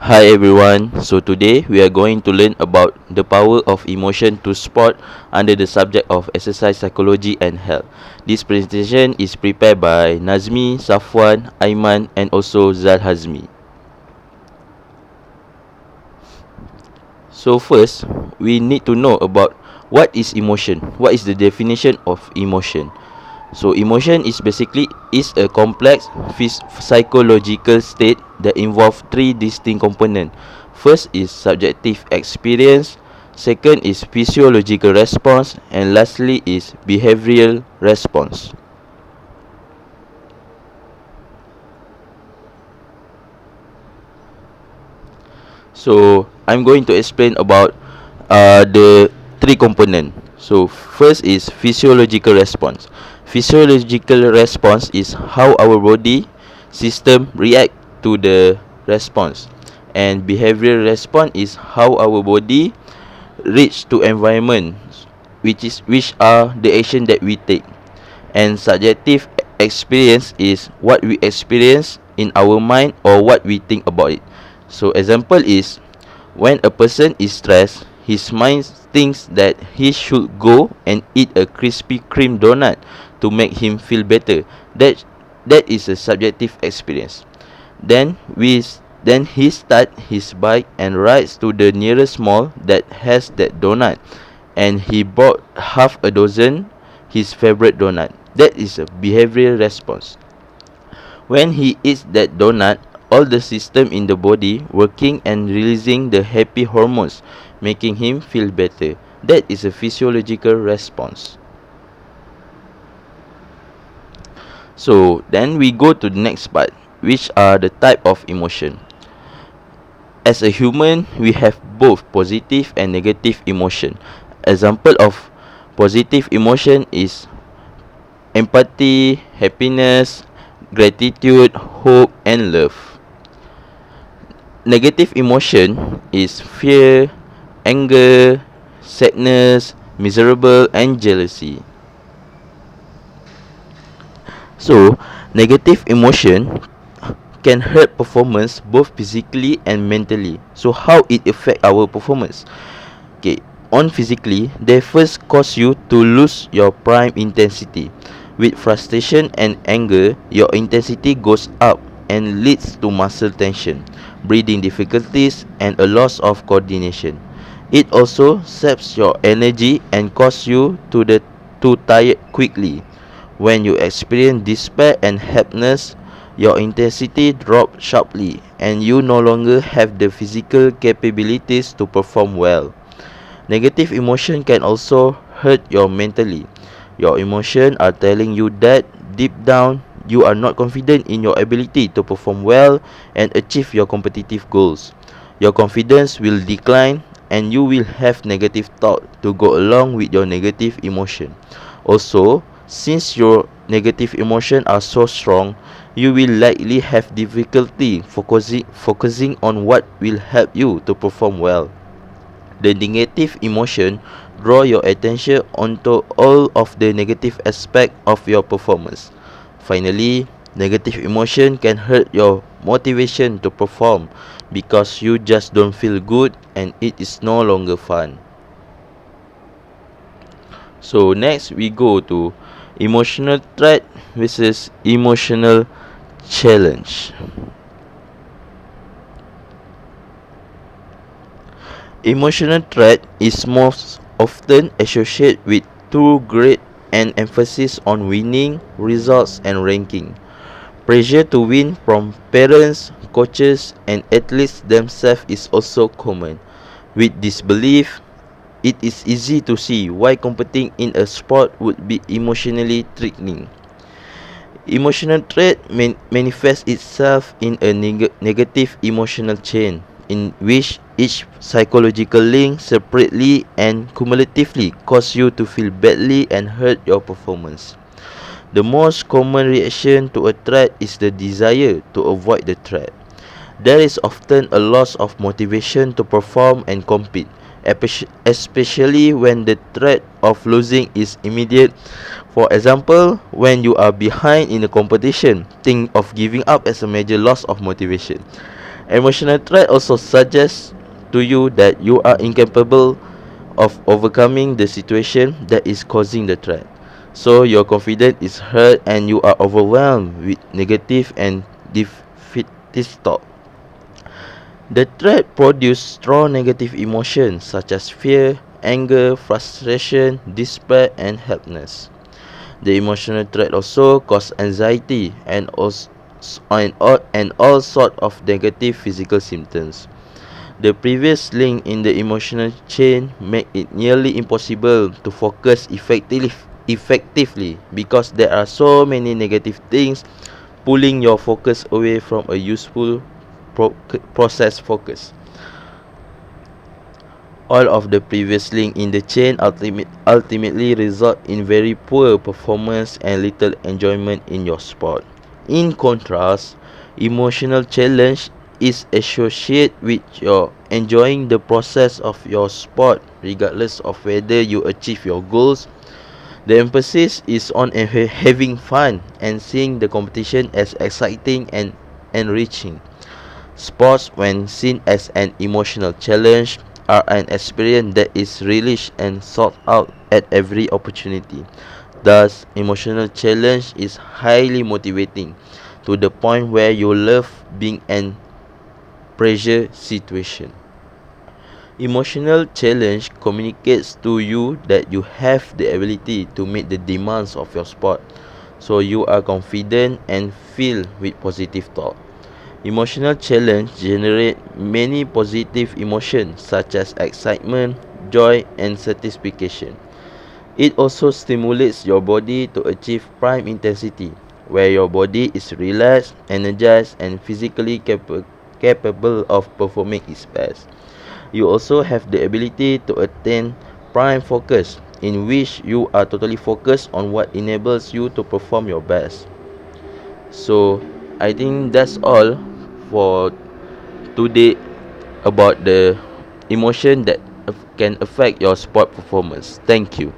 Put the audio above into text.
Hi everyone, so today we are going to learn about the power of emotion to sport under the subject of exercise psychology and health. This presentation is prepared by Nazmi, Safwan, Aiman and also Zal Hazmi. So first, we need to know about what is emotion. What is the definition of emotion? So emotion is basically is a complex psychological state that involves three distinct components. First is subjective experience, second is physiological response, and lastly is behavioral response. So I'm going to explain about the three component. So first is physiological response. Physiological response is how our body system react to the response, and behavioral response is how our body reach to environment, which are the action that we take. And subjective experience is what we experience in our mind or what we think about it. So example is when a person is stressed, his mind thinks that he should go and eat a Krispy Kreme donut to make him feel better. That is a subjective experience. Then then he start his bike and rides to the nearest mall that has that donut, and he bought half a dozen his favorite donut. That is a behavioral response. When he eats that donut, all the system in the body working and releasing the happy hormones, making him feel better. That is a physiological response. So then we go to the next part, which are the type of emotion. As a human, we have both positive and negative emotion. Example of positive emotion is empathy, happiness, gratitude, hope, and love. Negative emotion is fear, anger, sadness, miserable, and jealousy. So, negative emotion can hurt performance both physically and mentally. So, how it affect our performance? Okay, on physically, they first cause you to lose your prime intensity. With frustration and anger, your intensity goes up and leads to muscle tension, breathing difficulties, and a loss of coordination. It also saps your energy and causes you to tired quickly. When you experience despair and helplessness, your intensity drops sharply, and you no longer have the physical capabilities to perform well. Negative emotion can also hurt your mentally. Your emotions are telling you that deep down you are not confident in your ability to perform well and achieve your competitive goals. Your confidence will decline and you will have negative thought to go along with your negative emotion. Also, since your negative emotions are so strong, you will likely have difficulty focusing on what will help you to perform well. The negative emotion draw your attention onto all of the negative aspect of your performance. Finally, negative emotion can hurt your motivation to perform because you just don't feel good and it is no longer fun. So next we go to emotional threat versus emotional challenge. Emotional threat is most often associated with too great an emphasis on winning, results, and ranking. Pressure to win from parents, coaches, and athletes themselves is also common. With this belief, it is easy to see why competing in a sport would be emotionally threatening. Emotional trait manifests itself in a negative emotional chain, in which each psychological link separately and cumulatively cause you to feel badly and hurt your performance. The most common reaction to a threat is the desire to avoid the threat. There is often a loss of motivation to perform and compete, especially when the threat of losing is immediate. For example, when you are behind in a competition, think of giving up as a major loss of motivation. Emotional threat also suggests to you that you are incapable of overcoming the situation that is causing the threat. So your confidence is hurt and you are overwhelmed with negative and defeatist thought. The threat produces strong negative emotions such as fear, anger, frustration, despair, and helplessness. The emotional threat also causes anxiety and all sort of negative physical symptoms. The previous link in the emotional chain make it nearly impossible to focus effectively because there are so many negative things pulling your focus away from a useful process focus. All of the previous link in the chain ultimately result in very poor performance and little enjoyment in your sport. In contrast, emotional challenge is associated with your enjoying the process of your sport regardless of whether you achieve your goals. The emphasis is on having fun and seeing the competition as exciting and enriching. Sports, when seen as an emotional challenge, are an experience that is relished and sought out at every opportunity. Thus, emotional challenge is highly motivating to the point where you love being in pressure situation. Emotional challenge communicates to you that you have the ability to meet the demands of your sport, so you are confident and filled with positive thought. Emotional challenge generate many positive emotions such as excitement, joy, and satisfaction. It also stimulates your body to achieve prime intensity, where your body is relaxed, energized, and physically capable of performing its best. You also have the ability to attain prime focus, in which you are totally focused on what enables you to perform your best. So, I think that's all for today about the emotion that can affect your sport performance. Thank you.